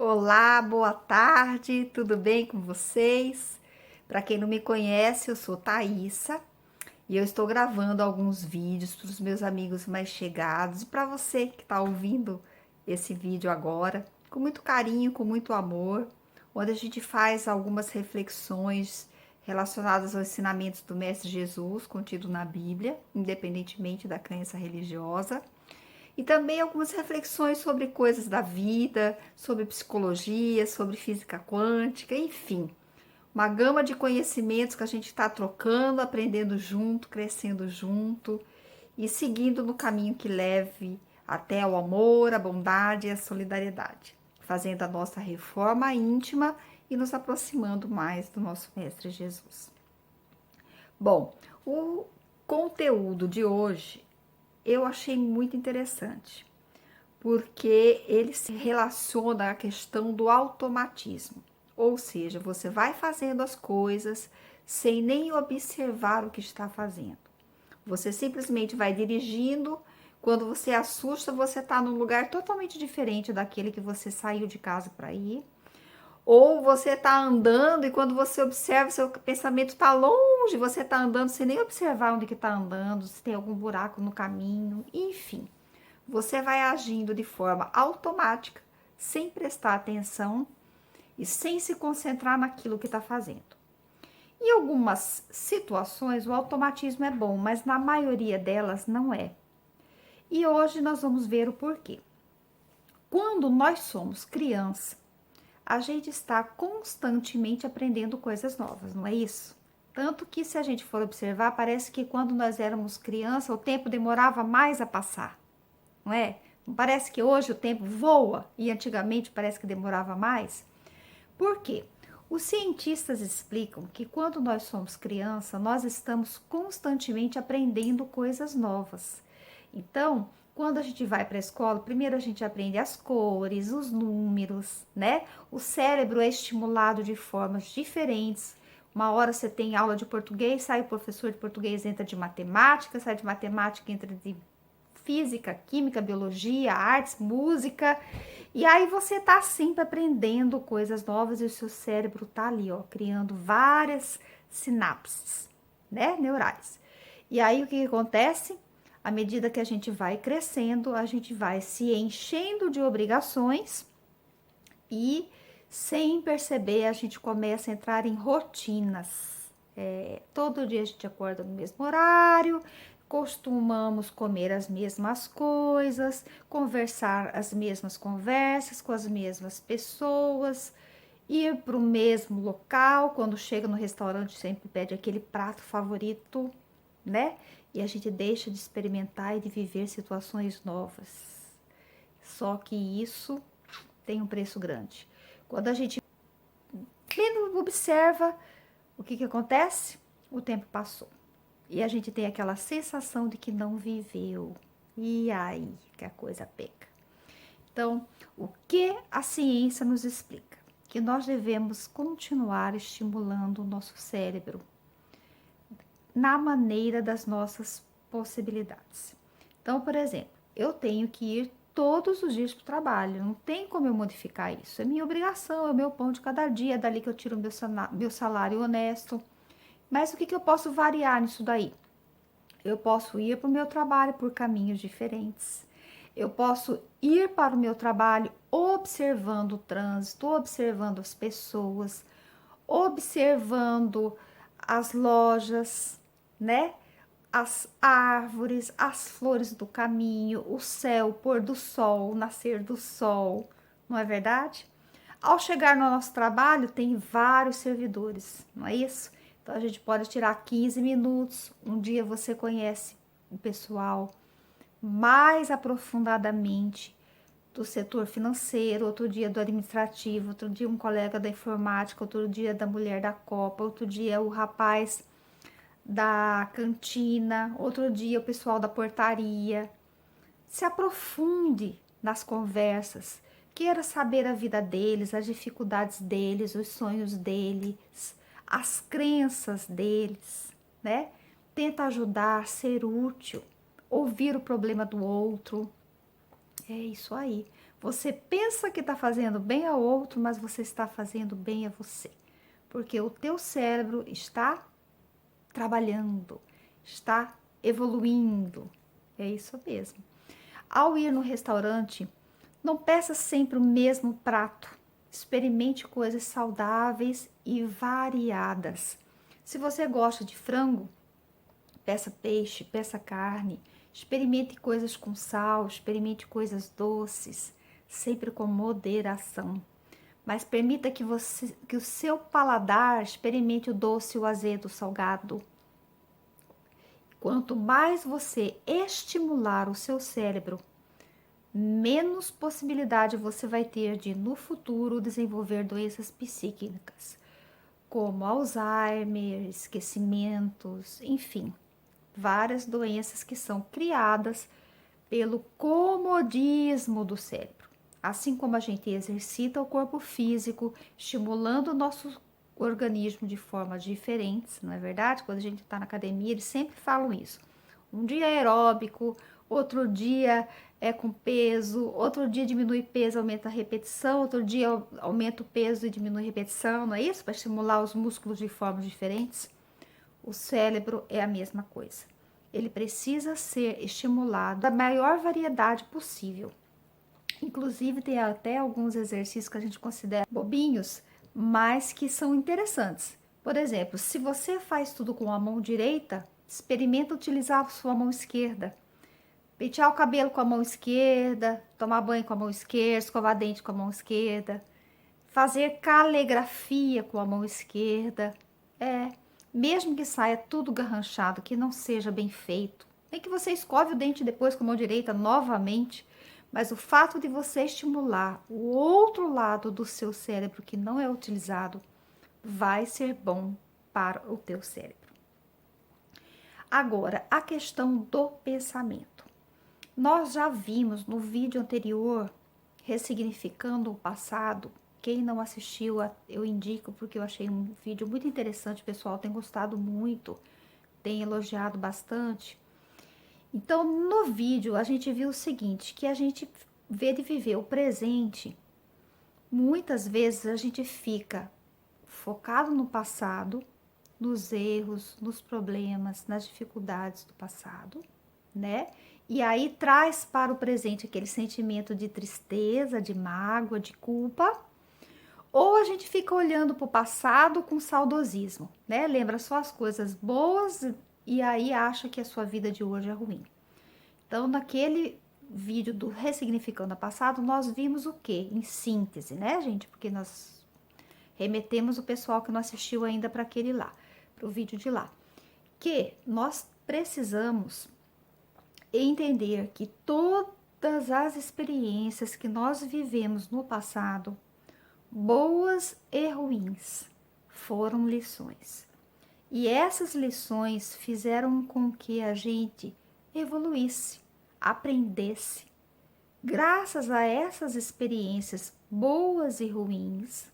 Olá, boa tarde, tudo bem com vocês? Para quem não me conhece, eu sou Thaisa e eu estou gravando alguns vídeos para os meus amigos mais chegados e para você que está ouvindo esse vídeo agora, com muito carinho, com muito amor, onde a gente faz algumas reflexões relacionadas aos ensinamentos do Mestre Jesus contido na Bíblia, independentemente da crença religiosa. E também algumas reflexões sobre coisas da vida, sobre psicologia, sobre física quântica, enfim. Uma gama de conhecimentos que a gente está trocando, aprendendo junto, crescendo junto e seguindo no caminho que leve até o amor, a bondade e a solidariedade, fazendo a nossa reforma íntima e nos aproximando mais do nosso Mestre Jesus. Bom, o conteúdo de hoje eu achei muito interessante porque ele se relaciona à questão do automatismo. Ou seja, você vai fazendo as coisas sem nem observar o que está fazendo. Você simplesmente vai dirigindo, quando você assusta, você está num lugar totalmente diferente daquele que você saiu de casa para ir. Ou você está andando e quando você observa, seu pensamento está longe, você está andando sem nem observar onde que está andando, se tem algum buraco no caminho, enfim. Você vai agindo de forma automática, sem prestar atenção e sem se concentrar naquilo que está fazendo. Em algumas situações, o automatismo é bom, mas na maioria delas não é. E hoje nós vamos ver o porquê. Quando nós somos criança, a gente está constantemente aprendendo coisas novas, não é isso? Tanto que, se a gente for observar, parece que quando nós éramos criança, o tempo demorava mais a passar, não é? Não parece que hoje o tempo voa e antigamente parece que demorava mais? Por quê? Os cientistas explicam que quando nós somos criança, nós estamos constantemente aprendendo coisas novas. Então, quando a gente vai para a escola, primeiro a gente aprende as cores, os números, né? O cérebro é estimulado de formas diferentes. Uma hora você tem aula de português, sai o professor de português, entra de matemática, sai de matemática, entra de física, química, biologia, artes, música. E aí você tá sempre aprendendo coisas novas e o seu cérebro tá ali, ó, criando várias sinapses, né, neurais. E aí o que acontece? À medida que a gente vai crescendo, a gente vai se enchendo de obrigações e, sem perceber, a gente começa a entrar em rotinas. Todo dia a gente acorda no mesmo horário, costumamos comer as mesmas coisas, conversar as mesmas conversas com as mesmas pessoas, ir para o mesmo local. Quando chega no restaurante, sempre pede aquele prato favorito, né? E a gente deixa de experimentar e de viver situações novas. Só que isso tem um preço grande. Quando a gente menos observa, o que acontece? O tempo passou. E a gente tem aquela sensação de que não viveu. E aí que a coisa pega. Então, o que a ciência nos explica? Que nós devemos continuar estimulando o nosso cérebro na maneira das nossas possibilidades. Então, por exemplo, eu tenho que ir todos os dias para o trabalho, não tem como eu modificar isso. É minha obrigação, é o meu pão de cada dia, é dali que eu tiro meu salário honesto. Mas o que eu posso variar nisso daí? Eu posso ir para o meu trabalho por caminhos diferentes. Eu posso ir para o meu trabalho observando o trânsito, observando as pessoas, observando as lojas, né? As árvores, as flores do caminho, o céu, o pôr do sol, o nascer do sol, não é verdade? Ao chegar no nosso trabalho, tem vários servidores, não é isso? Então a gente pode tirar 15 minutos. Um dia você conhece o pessoal mais aprofundadamente do setor financeiro, outro dia do administrativo, outro dia um colega da informática, outro dia da mulher da copa, outro dia o rapaz da cantina, outro dia o pessoal da portaria. Se aprofunde nas conversas, queira saber a vida deles, as dificuldades deles, os sonhos deles, as crenças deles, né? Tenta ajudar, ser útil, ouvir o problema do outro. É isso aí. Você pensa que está fazendo bem ao outro, mas você está fazendo bem a você. Porque o teu cérebro está trabalhando, está evoluindo. É isso mesmo. Ao ir no restaurante, não peça sempre o mesmo prato. Experimente coisas saudáveis e variadas. Se você gosta de frango, peça peixe, peça carne. Experimente coisas com sal, experimente coisas doces, sempre com moderação. Mas permita que o seu paladar experimente o doce, o azedo, o salgado. Quanto mais você estimular o seu cérebro, menos possibilidade você vai ter de, no futuro, desenvolver doenças psíquicas, como Alzheimer, esquecimentos, enfim, várias doenças que são criadas pelo comodismo do cérebro. Assim como a gente exercita o corpo físico, estimulando o nosso organismo de formas diferentes, não é verdade? Quando a gente está na academia, eles sempre falam isso. Um dia é aeróbico, outro dia é com peso, outro dia diminui peso, aumenta a repetição, outro dia aumenta o peso e diminui a repetição, não é isso? Para estimular os músculos de formas diferentes. O cérebro é a mesma coisa. Ele precisa ser estimulado da maior variedade possível. Inclusive, tem até alguns exercícios que a gente considera bobinhos, mas que são interessantes. Por exemplo, se você faz tudo com a mão direita, experimenta utilizar a sua mão esquerda. Pentear o cabelo com a mão esquerda, tomar banho com a mão esquerda, escovar dente com a mão esquerda, fazer caligrafia com a mão esquerda. Mesmo que saia tudo garranchado, que não seja bem feito, nem que você escove o dente depois com a mão direita novamente, mas o fato de você estimular o outro lado do seu cérebro que não é utilizado vai ser bom para o teu cérebro. Agora, a questão do pensamento. Nós já vimos no vídeo anterior, ressignificando o passado. Quem não assistiu, eu indico, porque eu achei um vídeo muito interessante, o pessoal tem gostado muito, tem elogiado bastante. Então, no vídeo, a gente viu o seguinte, que a gente vê de viver o presente, muitas vezes a gente fica focado no passado, nos erros, nos problemas, nas dificuldades do passado, né? E aí traz para o presente aquele sentimento de tristeza, de mágoa, de culpa. Ou a gente fica olhando para o passado com saudosismo, né? Lembra só as coisas boas e aí acha que a sua vida de hoje é ruim. Então, naquele vídeo do Ressignificando o Passado, nós vimos o quê? Em síntese, né, gente? Porque nós remetemos o pessoal que não assistiu ainda para aquele lá, para o vídeo de lá. Que nós precisamos entender que todas as experiências que nós vivemos no passado, boas e ruins, foram lições. E essas lições fizeram com que a gente evoluísse, aprendesse. Graças a essas experiências boas e ruins,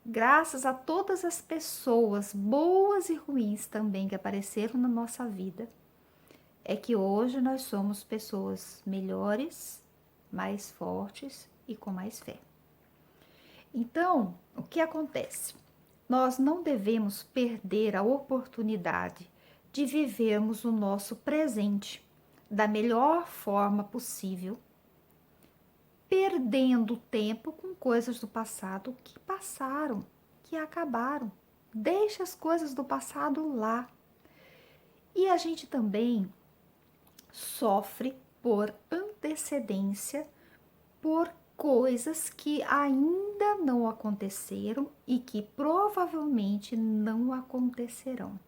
graças a todas as pessoas boas e ruins também que apareceram na nossa vida, é que hoje nós somos pessoas melhores, mais fortes e com mais fé. Então, o que acontece? Nós não devemos perder a oportunidade de vivermos o nosso presente da melhor forma possível, perdendo tempo com coisas do passado que passaram, que acabaram. Deixa as coisas do passado lá. E a gente também sofre por antecedência, por coisas que ainda não aconteceram e que provavelmente não acontecerão.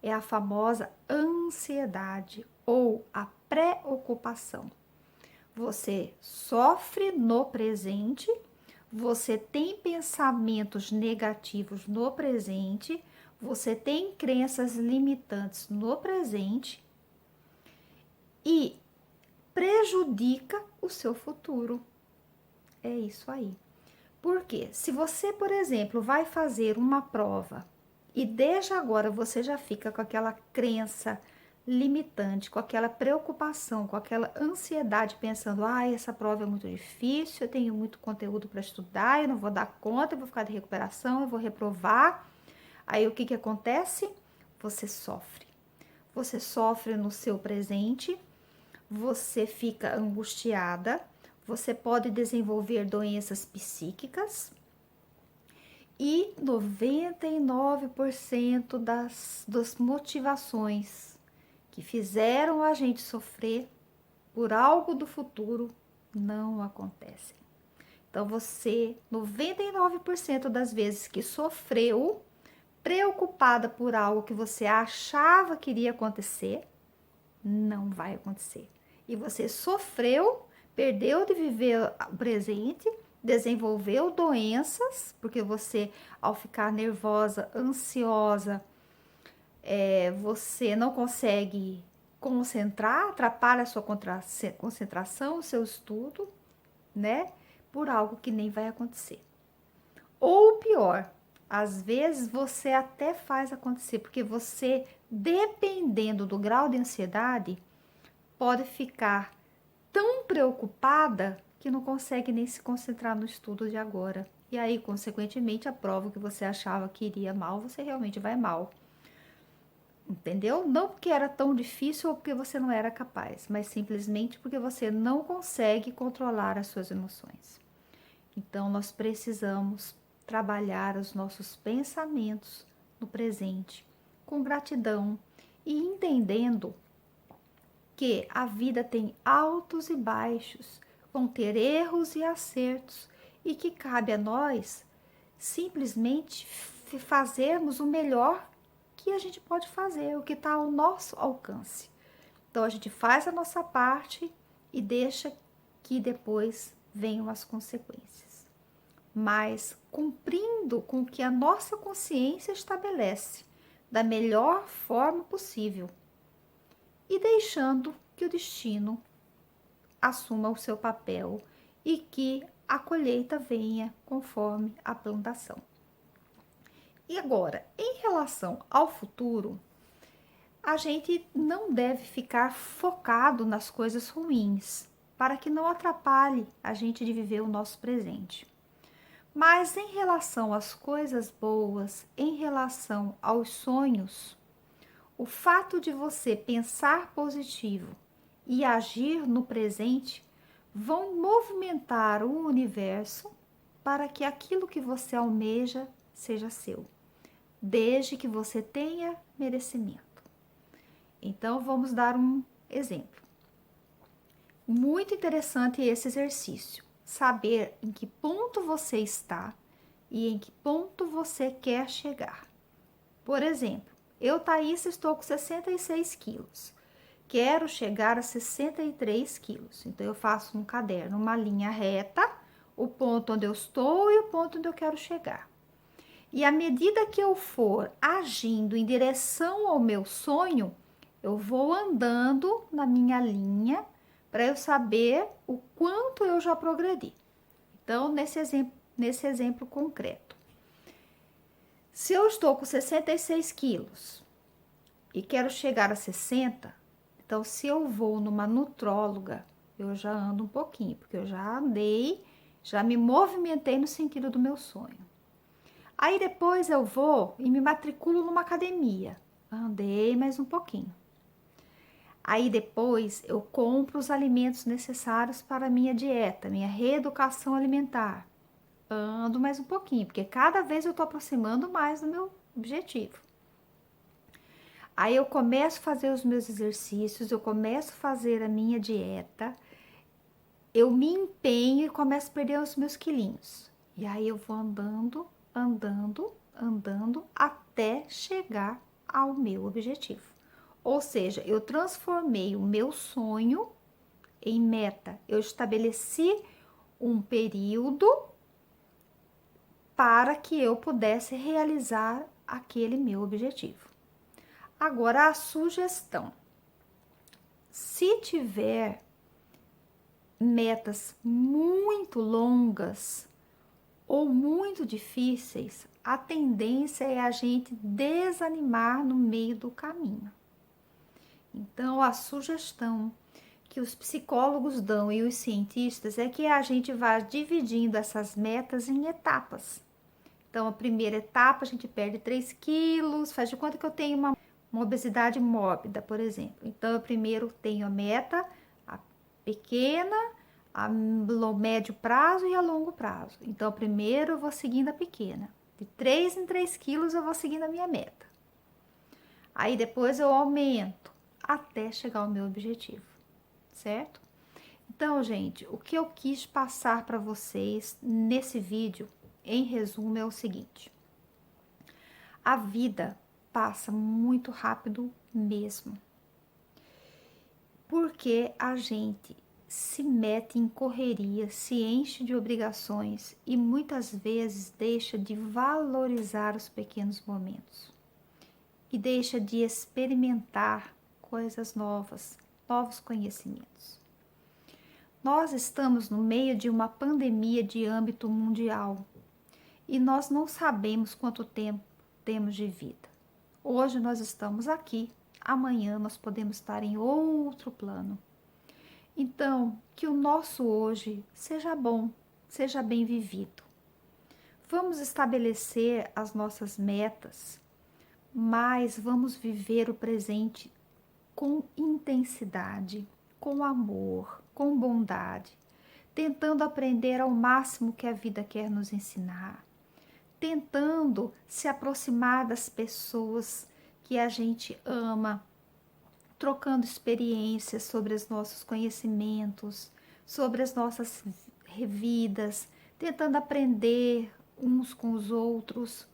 É a famosa ansiedade ou a preocupação. Você sofre no presente, você tem pensamentos negativos no presente, você tem crenças limitantes no presente e prejudica o seu futuro. É isso aí. Porque se você, por exemplo, vai fazer uma prova e desde agora você já fica com aquela crença limitante, com aquela preocupação, com aquela ansiedade, pensando: ah, essa prova é muito difícil, eu tenho muito conteúdo para estudar, eu não vou dar conta, eu vou ficar de recuperação, eu vou reprovar. Aí o que que acontece? Você sofre. Você sofre no seu presente, você fica angustiada, você pode desenvolver doenças psíquicas e 99% das motivações que fizeram a gente sofrer por algo do futuro não acontecem. Então você, 99% das vezes que sofreu, preocupada por algo que você achava que iria acontecer, não vai acontecer. E você sofreu, perdeu de viver o presente, desenvolveu doenças, porque você, ao ficar nervosa, ansiosa, você não consegue concentrar, atrapalha a sua concentração, o seu estudo, né? Por algo que nem vai acontecer. Ou pior, às vezes você até faz acontecer, porque você, dependendo do grau de ansiedade, pode ficar tão preocupada que não consegue nem se concentrar no estudo de agora. E aí, consequentemente, a prova que você achava que iria mal, você realmente vai mal. Entendeu? Não porque era tão difícil ou porque você não era capaz, mas simplesmente porque você não consegue controlar as suas emoções. Então, nós precisamos trabalhar os nossos pensamentos no presente, com gratidão e entendendo que a vida tem altos e baixos, vão ter erros e acertos, e que cabe a nós simplesmente fazermos o melhor que a gente pode fazer, o que está ao nosso alcance. Então a gente faz a nossa parte e deixa que depois venham as consequências. Mas cumprindo com o que a nossa consciência estabelece, da melhor forma possível, e deixando que o destino assuma o seu papel e que a colheita venha conforme a plantação. E agora, em relação ao futuro, a gente não deve ficar focado nas coisas ruins, para que não atrapalhe a gente de viver o nosso presente. Mas em relação às coisas boas, em relação aos sonhos, o fato de você pensar positivo e agir no presente vão movimentar o universo para que aquilo que você almeja seja seu, desde que você tenha merecimento. Então, vamos dar um exemplo. Muito interessante esse exercício. Saber em que ponto você está e em que ponto você quer chegar. Por exemplo, eu, Thaís, estou com 66 quilos. Quero chegar a 63 quilos. Então, eu faço no caderno uma linha reta, o ponto onde eu estou e o ponto onde eu quero chegar. E à medida que eu for agindo em direção ao meu sonho, eu vou andando na minha linha para eu saber o quanto eu já progredi. Então, nesse exemplo concreto. Se eu estou com 66 quilos e quero chegar a 60, então se eu vou numa nutróloga, eu já ando um pouquinho, porque eu já andei, já me movimentei no sentido do meu sonho. Aí depois eu vou e me matriculo numa academia. Andei mais um pouquinho. Aí depois eu compro os alimentos necessários para a minha dieta, minha reeducação alimentar. Ando mais um pouquinho, porque cada vez eu tô aproximando mais do meu objetivo. Aí eu começo a fazer os meus exercícios, eu começo a fazer a minha dieta, eu me empenho e começo a perder os meus quilinhos. E aí eu vou andando, até chegar ao meu objetivo. Ou seja, eu transformei o meu sonho em meta. Eu estabeleci um período para que eu pudesse realizar aquele meu objetivo. Agora, a sugestão. Se tiver metas muito longas ou muito difíceis, a tendência é a gente desanimar no meio do caminho. Então, a sugestão que os psicólogos dão e os cientistas é que a gente vá dividindo essas metas em etapas. Então, a primeira etapa, a gente perde 3 quilos, faz de conta que eu tenho uma obesidade mórbida, por exemplo. Então, eu primeiro tenho a meta, a pequena, a médio prazo e a longo prazo. Então, primeiro eu vou seguindo a pequena. De 3 em 3 quilos eu vou seguindo a minha meta. Aí depois eu aumento até chegar ao meu objetivo, certo? Então, gente, o que eu quis passar para vocês nesse vídeo, em resumo, é o seguinte: a vida passa muito rápido mesmo, porque a gente se mete em correria, se enche de obrigações e muitas vezes deixa de valorizar os pequenos momentos e deixa de experimentar coisas novas, novos conhecimentos. Nós estamos no meio de uma pandemia de âmbito mundial e nós não sabemos quanto tempo temos de vida. Hoje nós estamos aqui, amanhã nós podemos estar em outro plano. Então, que o nosso hoje seja bom, seja bem vivido. Vamos estabelecer as nossas metas, mas vamos viver o presente com intensidade, com amor, com bondade, tentando aprender ao máximo que a vida quer nos ensinar, tentando se aproximar das pessoas que a gente ama, trocando experiências sobre os nossos conhecimentos, sobre as nossas vidas, tentando aprender uns com os outros,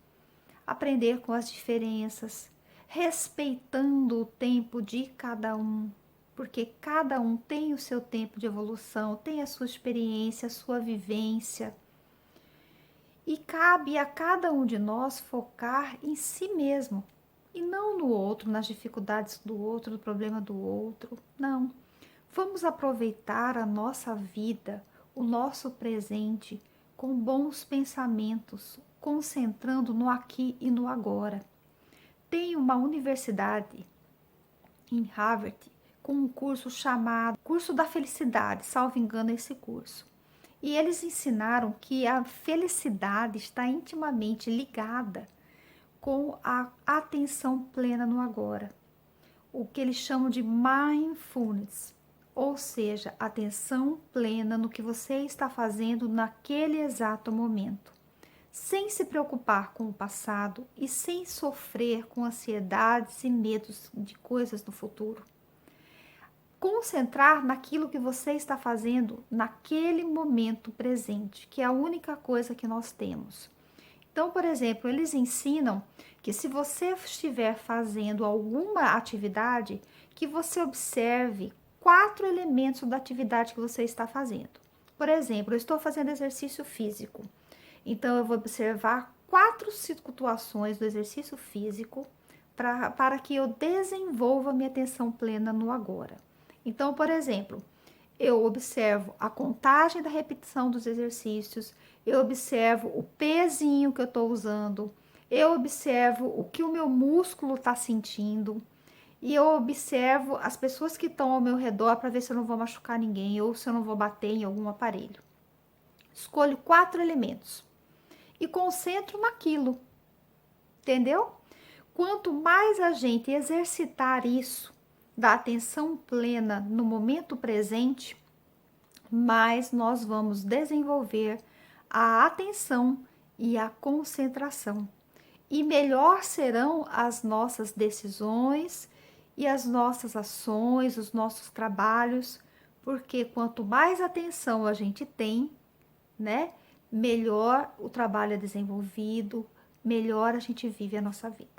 aprender com as diferenças, respeitando o tempo de cada um, porque cada um tem o seu tempo de evolução, tem a sua experiência, a sua vivência. E cabe a cada um de nós focar em si mesmo e não no outro, nas dificuldades do outro, no problema do outro. Não. Vamos aproveitar a nossa vida, o nosso presente, com bons pensamentos, concentrando no aqui e no agora. Tem uma universidade em Harvard com um curso chamado Curso da Felicidade, salvo engano, esse curso. E eles ensinaram que a felicidade está intimamente ligada com a atenção plena no agora, o que eles chamam de mindfulness, ou seja, atenção plena no que você está fazendo naquele exato momento, sem se preocupar com o passado e sem sofrer com ansiedades e medos de coisas no futuro. Concentrar naquilo que você está fazendo naquele momento presente, que é a única coisa que nós temos. Então, por exemplo, eles ensinam que se você estiver fazendo alguma atividade, que você observe 4 elementos da atividade que você está fazendo. Por exemplo, eu estou fazendo exercício físico. Então, eu vou observar 4 situações do exercício físico para que eu desenvolva minha atenção plena no agora. Então, por exemplo, eu observo a contagem da repetição dos exercícios, eu observo o pezinho que eu estou usando, eu observo o que o meu músculo está sentindo e eu observo as pessoas que estão ao meu redor para ver se eu não vou machucar ninguém ou se eu não vou bater em algum aparelho. Escolho 4 elementos e concentro naquilo, entendeu? Quanto mais a gente exercitar isso, da atenção plena no momento presente, mais nós vamos desenvolver a atenção e a concentração. E melhor serão as nossas decisões e as nossas ações, os nossos trabalhos, porque quanto mais atenção a gente tem, né, melhor o trabalho é desenvolvido, melhor a gente vive a nossa vida.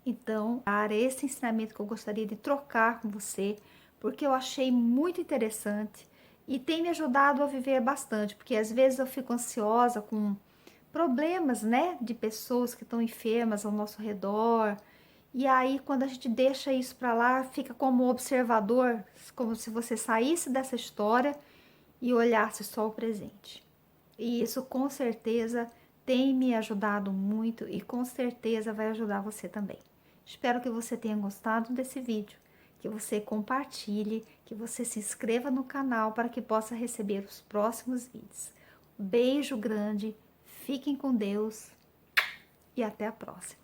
Então, era esse ensinamento que eu gostaria de trocar com você, porque eu achei muito interessante e tem me ajudado a viver bastante, porque às vezes eu fico ansiosa com problemas, né, de pessoas que estão enfermas ao nosso redor. E aí, quando a gente deixa isso para lá, fica como observador, como se você saísse dessa história e olhasse só o presente. E isso com certeza tem me ajudado muito e com certeza vai ajudar você também. Espero que você tenha gostado desse vídeo, que você compartilhe, que você se inscreva no canal para que possa receber os próximos vídeos. Beijo grande, fiquem com Deus e até a próxima.